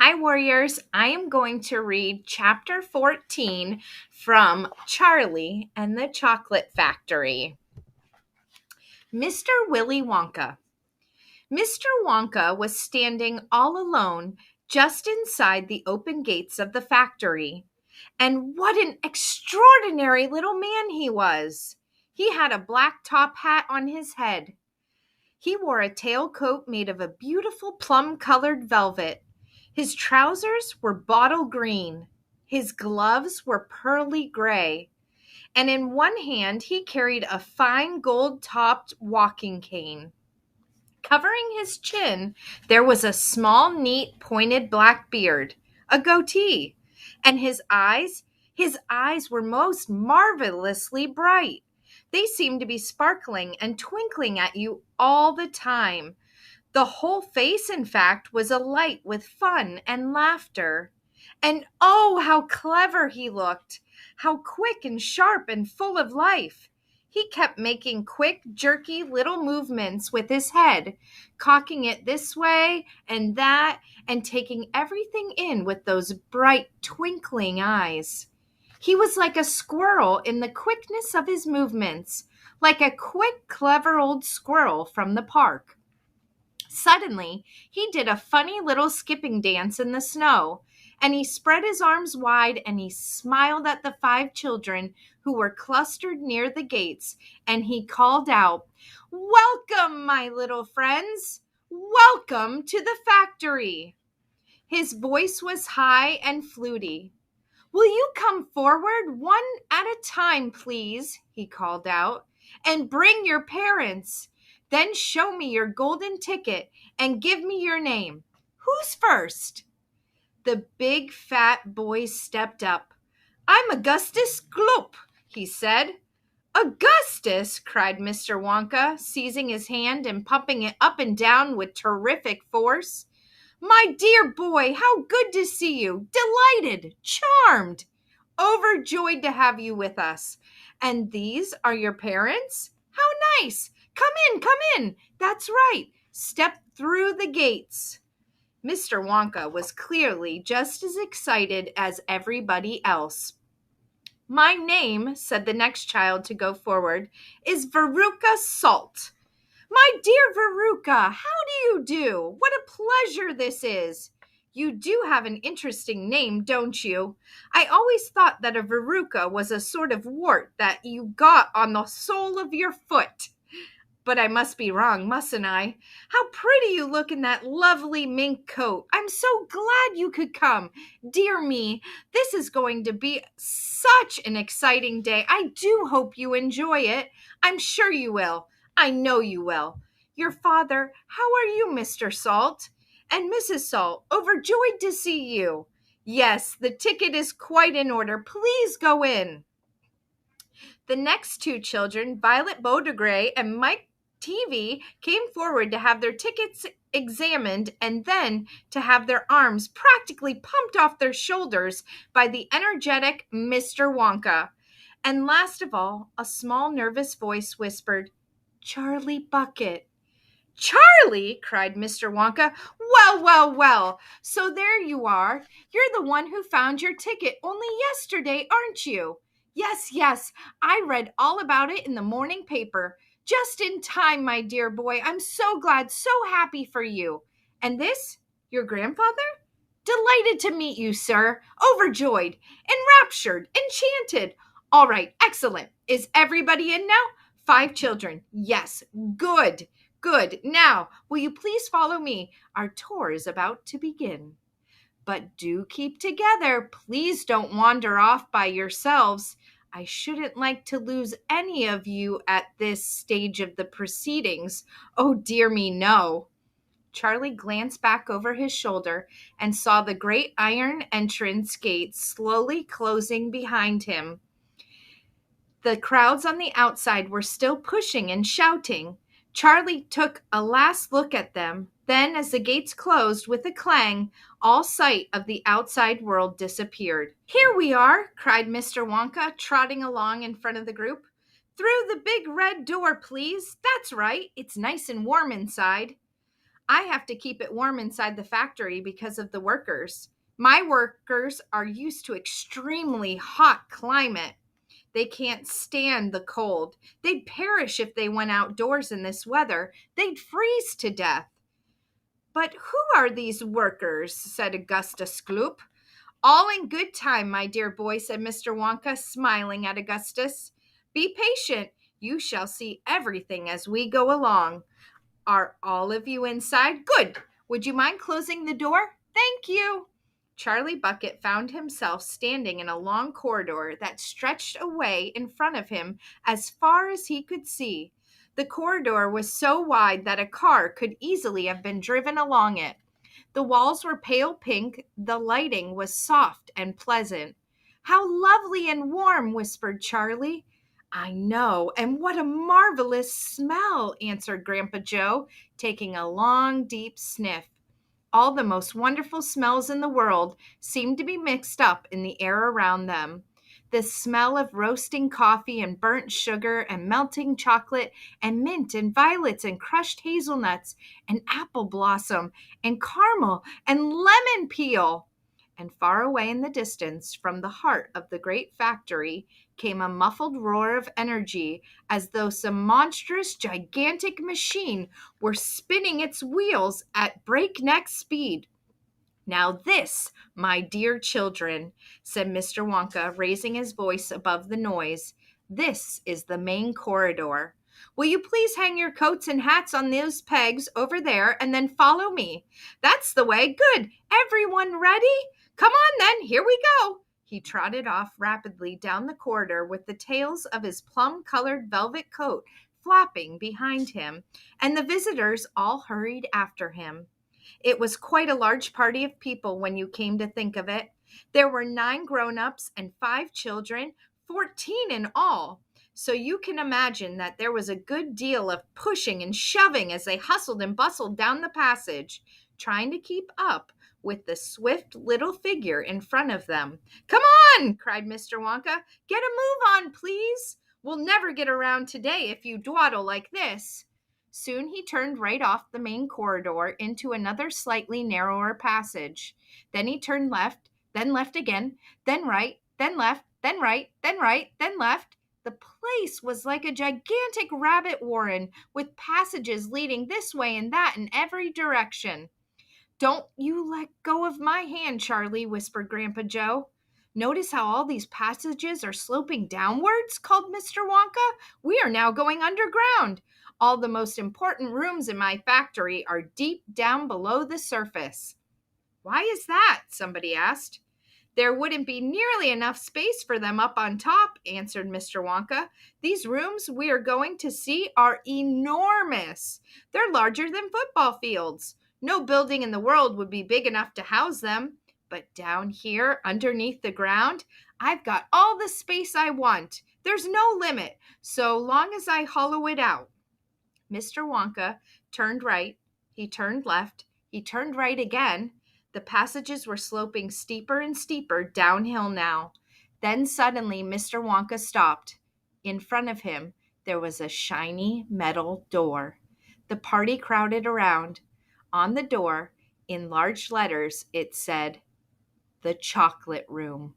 Hi, warriors. I am going to read chapter 14 from Charlie and the Chocolate Factory. Mr. Willy Wonka. Mr. Wonka was standing all alone just inside the open gates of the factory. And what an extraordinary little man he was! He had a black top hat on his head. He wore a tailcoat made of a beautiful plum-colored velvet. His trousers were bottle green. His gloves were pearly gray. And in one hand, he carried a fine gold-topped walking cane. Covering his chin, there was a small, neat, pointed black beard, a goatee. And his eyes were most marvelously bright. They seemed to be sparkling and twinkling at you all the time. The whole face, in fact, was alight with fun and laughter. And oh, how clever he looked! How quick and sharp and full of life! He kept making quick, jerky little movements with his head, cocking it this way and that, and taking everything in with those bright, twinkling eyes. He was like a squirrel in the quickness of his movements, like a quick, clever old squirrel from the park. Suddenly, he did a funny little skipping dance in the snow, and he spread his arms wide and he smiled at the 5 children who were clustered near the gates, and he called out, "Welcome, my little friends! Welcome to the factory!" His voice was high and fluty. "Will you come forward one at a time, please?" he called out, "and bring your parents. Then show me your golden ticket and give me your name. Who's first?" The big fat boy stepped up. "I'm Augustus Gloop," he said. "Augustus!" cried Mr. Wonka, seizing his hand and pumping it up and down with terrific force. "My dear boy, how good to see you! Delighted! Charmed! Overjoyed to have you with us. And these are your parents? How nice! Come in, come in! That's right! Step through the gates." Mr. Wonka was clearly just as excited as everybody else. "My name," said the next child to go forward, "is Veruca Salt." "My dear Veruca, how do you do? What a pleasure this is. You do have an interesting name, don't you? I always thought that a verruca was a sort of wart that you got on the sole of your foot. But I must be wrong, mustn't I? How pretty you look in that lovely mink coat. I'm so glad you could come. Dear me, this is going to be such an exciting day. I do hope you enjoy it. I'm sure you will. I know you will. Your father, how are you, Mr. Salt? And Mrs. Salt, overjoyed to see you. Yes, the ticket is quite in order. Please go in." The next 2 children, Violet Beaudegré and Mike TV, came forward to have their tickets examined and then to have their arms practically pumped off their shoulders by the energetic Mr. Wonka. And last of all, a small nervous voice whispered, "Charlie Bucket." "Charlie!" cried Mr. Wonka. "Well, well, well. So there you are. You're the one who found your ticket only yesterday, aren't you?" "Yes, yes. I read all about it in the morning paper. Just in time, my dear boy. I'm so glad, so happy for you. And this? Your grandfather?" "Delighted to meet you, sir. Overjoyed. Enraptured. Enchanted. All right, excellent. Is everybody in now? 5 children. Yes, good. Good. Now, will you please follow me? Our tour is about to begin. But do keep together. Please don't wander off by yourselves. I shouldn't like to lose any of you at this stage of the proceedings. Oh, dear me, no." Charlie glanced back over his shoulder and saw the great iron entrance gate slowly closing behind him. The crowds on the outside were still pushing and shouting. Charlie took a last look at them. Then, as the gates closed with a clang, all sight of the outside world disappeared. "Here we are," cried Mr. Wonka, trotting along in front of the group. "Through the big red door, please. That's right. It's nice and warm inside." I have to keep it warm inside the factory because of the workers. My workers are used to extremely hot climate. They can't stand the cold. They'd perish if they went outdoors in this weather. They'd freeze to death. But who are these workers? Said Augustus Gloop. All in good time, my dear boy, said Mr. Wonka, smiling at Augustus. Be patient. You shall see everything as we go along. Are all of you inside? Good. Would you mind closing the door? Thank you. Charlie Bucket found himself standing in a long corridor that stretched away in front of him as far as he could see. The corridor was so wide that a car could easily have been driven along it. The walls were pale pink, the lighting was soft and pleasant. How lovely and warm, whispered Charlie. I know, and what a marvelous smell, answered Grandpa Joe, taking a long, deep sniff. All the most wonderful smells in the world seemed to be mixed up in the air around them. The smell of roasting coffee and burnt sugar and melting chocolate and mint and violets and crushed hazelnuts and apple blossom and caramel and lemon peel. And far away in the distance, from the heart of the great factory, came a muffled roar of energy, as though some monstrous, gigantic machine were spinning its wheels at breakneck speed. Now, this, my dear children, said Mr. Wonka, raising his voice above the noise, this is the main corridor. Will you please hang your coats and hats on those pegs over there and then follow me? That's the way. Good. Everyone ready? Come on then. Here we go. He trotted off rapidly down the corridor with the tails of his plum-colored velvet coat flapping behind him, and the visitors all hurried after him. It was quite a large party of people when you came to think of it. There were 9 grown-ups and 5 children, 14 in all. So you can imagine that there was a good deal of pushing and shoving as they hustled and bustled down the passage, trying to keep up with the swift little figure in front of them. Come on, cried Mr. Wonka. Get a move on, please. We'll never get around today if you dawdle like this. Soon he turned right off the main corridor into another slightly narrower passage. Then he turned left, then left again, then right, then left, then right, then right, then left. The place was like a gigantic rabbit warren, with passages leading this way and that in every direction. Don't you let go of my hand, Charlie, whispered Grandpa Joe. Notice how all these passages are sloping downwards, called Mr. Wonka. We are now going underground. All the most important rooms in my factory are deep down below the surface. Why is that? Somebody asked. There wouldn't be nearly enough space for them up on top, answered Mr. Wonka. These rooms we are going to see are enormous. They're larger than football fields. No building in the world would be big enough to house them. But down here, underneath the ground, I've got all the space I want. There's no limit, so long as I hollow it out. Mr. Wonka turned right, he turned left, he turned right again. The passages were sloping steeper and steeper downhill now. Then suddenly Mr. Wonka stopped. In front of him, there was a shiny metal door. The party crowded around. On the door, in large letters, it said, "The Chocolate Room."